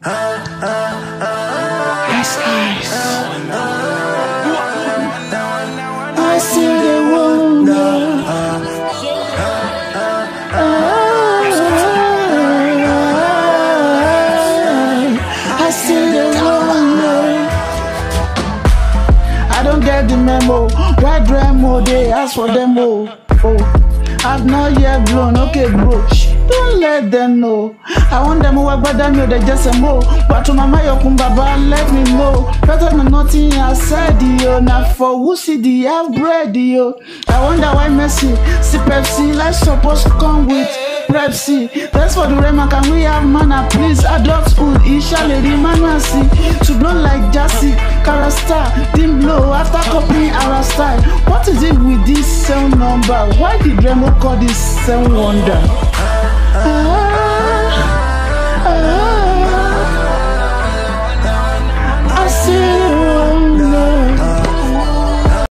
Ice. I still the wonder. I still the wonder. I don't get the memo. Why Dremo they ask for demo? I've not yet blown. Okay, bro. Don't let them know. I want them who are better know they just a mo. But to mama yokum baba, let me know. Better than nothing I said, yo. Now for who see the half bread, yo. I wonder why Messi, see Pepsi, like supposed to come with Pepsi. That's for the Rema, can we have mana, please? Adulthood, Isha lady manasi. To blow like Jassy, Karasta, didn't blow after copying our style. What is it with this sound number? Why did Remo call this sound wonder?